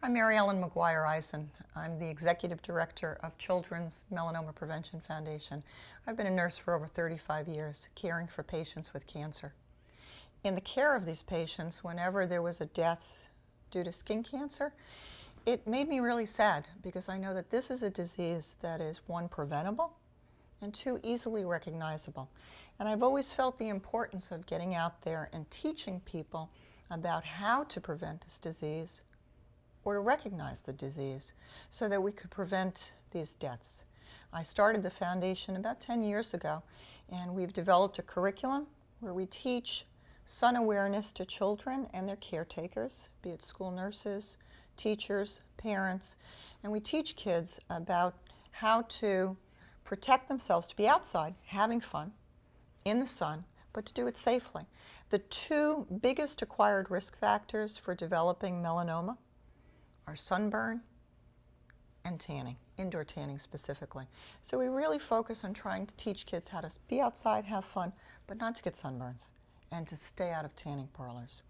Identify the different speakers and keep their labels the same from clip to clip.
Speaker 1: I'm Mary Ellen Maguire-Eisen. I'm the Executive Director of Children's Melanoma Prevention Foundation. I've been a nurse for over 35 years, caring for patients with cancer. In the care of these patients, whenever there was a death due to skin cancer, it made me really sad because I know that this is a disease that is, one, preventable, and two, easily recognizable. And I've always felt the importance of getting out there and teaching people about how to prevent this disease or to recognize the disease so that we could prevent these deaths. I started the foundation about 10 years ago, and we've developed a curriculum where we teach sun awareness to children and their caretakers, be it school nurses, teachers, parents, and we teach kids about how to protect themselves, to be outside, having fun, in the sun, but to do it safely. The two biggest acquired risk factors for developing melanoma are sunburn and tanning, indoor tanning specifically. So we really focus on trying to teach kids how to be outside, have fun, but not to get sunburns and to stay out of tanning parlors.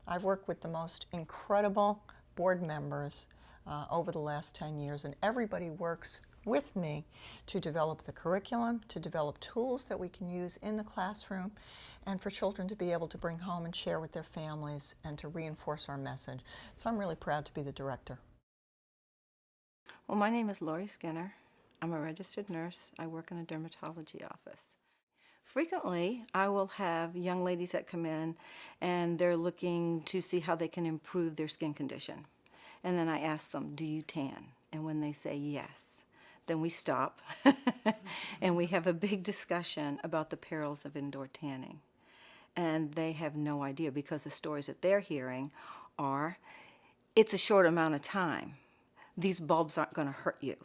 Speaker 1: I've worked with the most incredible board members over the last 10 years, and everybody works with me to develop the curriculum, to develop tools that we can use in the classroom, and for children to be able to bring home and share with their families and to reinforce our message. So I'm really proud to be the director.
Speaker 2: Well, my name is Lori Skinner. I'm a registered nurse. I work in a dermatology office. Frequently, I will have young ladies that come in and they're looking to see how they can improve their skin condition. And then I ask them, do you tan? And when they say yes, then we stop and we have a big discussion about the perils of indoor tanning. And they have no idea because the stories that they're hearing are, it's a short amount of time. These bulbs aren't going to hurt you.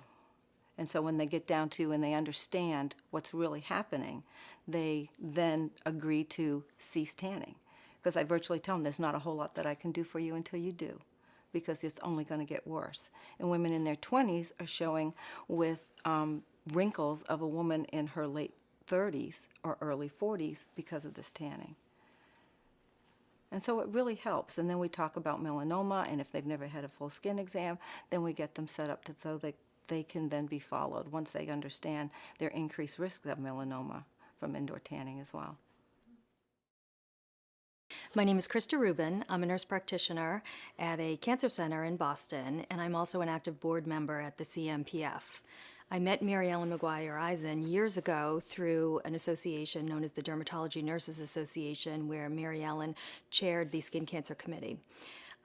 Speaker 2: And so when they get down to and they understand what's really happening, they then agree to cease tanning. Because I virtually tell them there's not a whole lot that I can do for you until you do, because it's only going to get worse. And women in their 20s are showing with wrinkles of a woman in her late 30s or early 40s because of this tanning. And so it really helps. And then we talk about melanoma, and if they've never had a full skin exam, then we get them set up so that they can then be followed once they understand their increased risk of melanoma from indoor tanning as well.
Speaker 3: My name is Krista Rubin. I'm a nurse practitioner at a cancer center in Boston, and I'm also an active board member at the CMPF. I met Mary Ellen Maguire-Eisen years ago through an association known as the Dermatology Nurses Association, where Mary Ellen chaired the Skin Cancer Committee.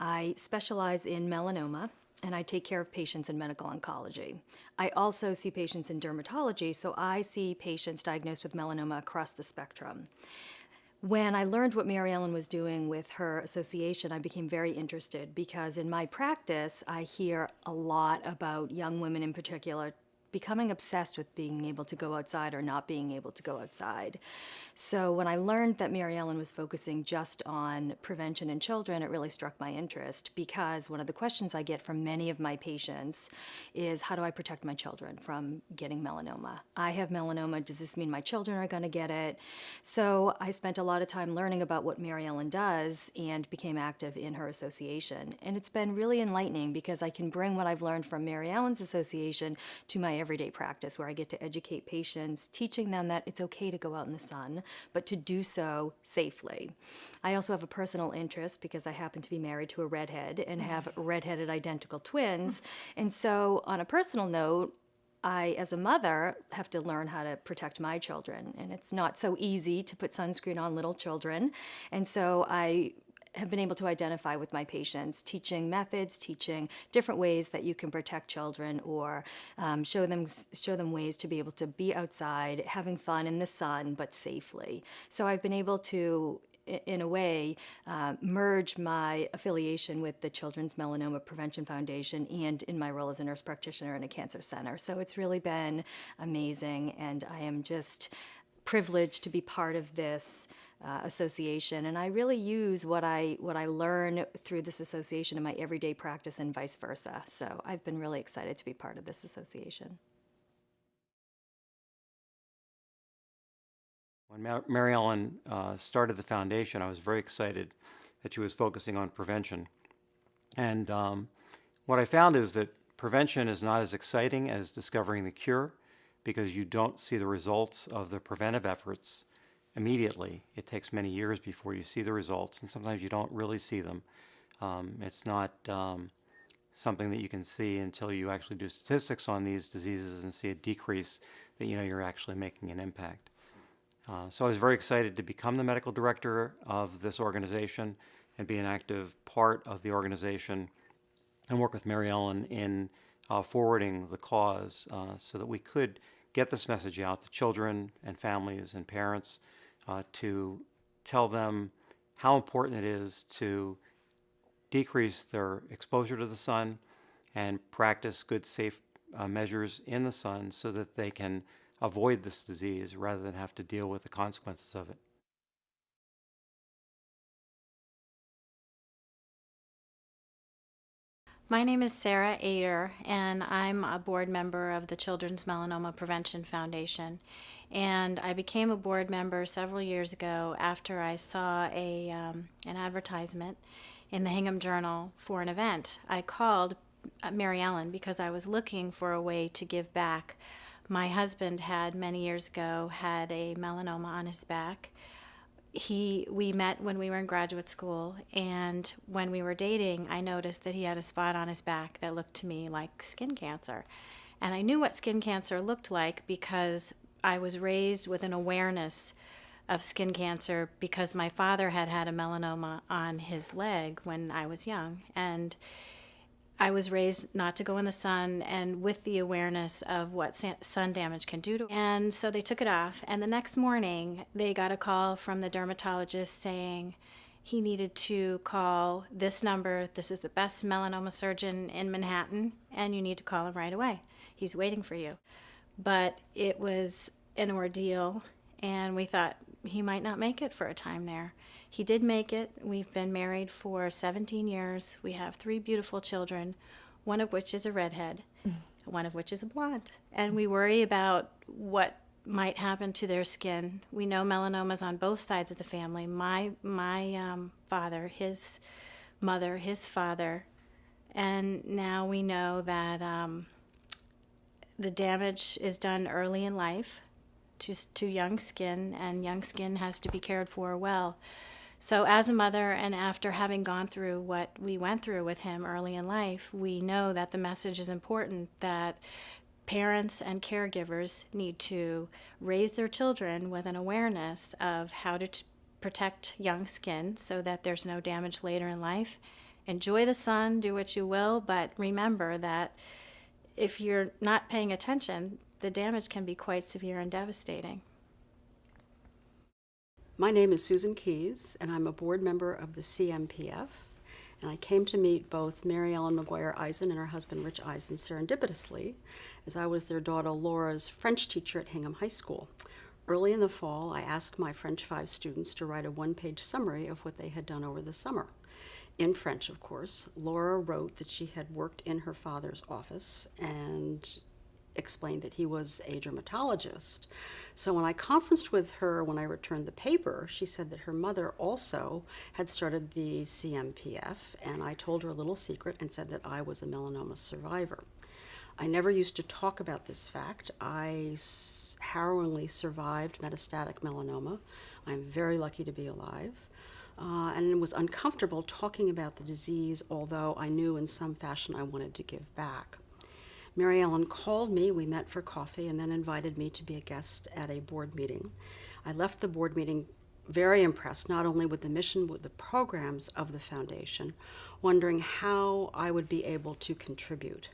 Speaker 3: I specialize in melanoma, and I take care of patients in medical oncology. I also see patients in dermatology, so I see patients diagnosed with melanoma across the spectrum. When I learned what Mary Ellen was doing with her association, I became very interested because in my practice, I hear a lot about young women in particular becoming obsessed with being able to go outside or not being able to go outside. So when I learned that Mary Ellen was focusing just on prevention in children, it really struck my interest because one of the questions I get from many of my patients is, how do I protect my children from getting melanoma? I have melanoma, does this mean my children are gonna get it? So I spent a lot of time learning about what Mary Ellen does and became active in her association. And it's been really enlightening because I can bring what I've learned from Mary Ellen's association to my everyday practice, where I get to educate patients, teaching them that it's okay to go out in the sun, but to do so safely. I also have a personal interest because I happen to be married to a redhead and have redheaded identical twins. And so on a personal note, I, as a mother, have to learn how to protect my children. And it's not so easy to put sunscreen on little children. And so I have been able to identify with my patients, teaching methods, teaching different ways that you can protect children, or show them ways to be able to be outside, having fun in the sun, but safely. So I've been able to, in a way, merge my affiliation with the Children's Melanoma Prevention Foundation and in my role as a nurse practitioner in a cancer center. So it's really been amazing, and I am just privileged to be part of this association, and I really use what I learn through this association in my everyday practice and vice versa. So I've been really excited to be part of this association.
Speaker 4: When Mary Ellen started the foundation, I was very excited that she was focusing on prevention. And What I found is that prevention is not as exciting as discovering the cure because you don't see the results of the preventive efforts immediately. It takes many years before you see the results, and sometimes you don't really see them. It's not something that you can see until you actually do statistics on these diseases and see a decrease that you know you're actually making an impact. So I was very excited to become the medical director of this organization and be an active part of the organization and work with Mary Ellen in forwarding the cause so that we could get this message out to children and families and parents to tell them how important it is to decrease their exposure to the sun and practice good, safe measures in the sun so that they can avoid this disease rather than have to deal with the consequences of it.
Speaker 5: My name is Sarah Ader, and I'm a board member of the Children's Melanoma Prevention Foundation. And I became a board member several years ago after I saw an advertisement in the Hingham Journal for an event. I called Mary Ellen because I was looking for a way to give back. My husband had, many years ago, had a melanoma on his back. We met when we were in graduate school, and when we were dating, I noticed that he had a spot on his back that looked to me like skin cancer. And I knew what skin cancer looked like because I was raised with an awareness of skin cancer because my father had had a melanoma on his leg when I was young. And I was raised not to go in the sun and with the awareness of what sun damage can do to. And so they took it off. And the next morning, they got a call from the dermatologist saying he needed to call this number. This is the best melanoma surgeon in Manhattan, and you need to call him right away. He's waiting for you. But it was an ordeal, and we thought he might not make it for a time there. He did make it. We've been married for 17 years. We have 3 beautiful children, one of which is a redhead, one of which is a blonde. And we worry about what might happen to their skin. We know melanomas on both sides of the family. My father, his mother, his father, and now we know that the damage is done early in life to young skin, and young skin has to be cared for well. So as a mother, and after having gone through what we went through with him early in life, we know that the message is important, that parents and caregivers need to raise their children with an awareness of how to protect young skin so that there's no damage later in life. Enjoy the sun, do what you will, but remember that if you're not paying attention, the damage can be quite severe and devastating.
Speaker 6: My name is Susan Keyes, and I'm a board member of the CMPF. And I came to meet both Mary Ellen Maguire-Eisen and her husband Rich Eisen serendipitously, as I was their daughter Laura's French teacher at Hingham High School. Early in the fall, I asked my French 5 students to write a 1-page summary of what they had done over the summer. In French, of course. Laura wrote that she had worked in her father's office and explained that he was a dermatologist. So when I conferenced with her when I returned the paper, she said that her mother also had started the CMPF, and I told her a little secret and said that I was a melanoma survivor. I never used to talk about this fact. I harrowingly survived metastatic melanoma. I'm very lucky to be alive. And was uncomfortable talking about the disease, although I knew in some fashion I wanted to give back. Mary Ellen called me, we met for coffee, and then invited me to be a guest at a board meeting. I left the board meeting very impressed, not only with the mission, but the programs of the foundation, wondering how I would be able to contribute.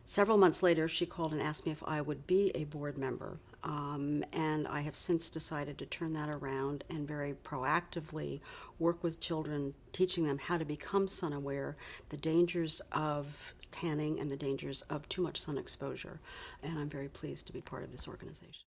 Speaker 6: Several months later, she called and asked me if I would be a board member, and I have since decided to turn that around and very proactively work with children, teaching them how to become sun aware, the dangers of tanning and the dangers of too much sun exposure. And I'm very pleased to be part of this organization.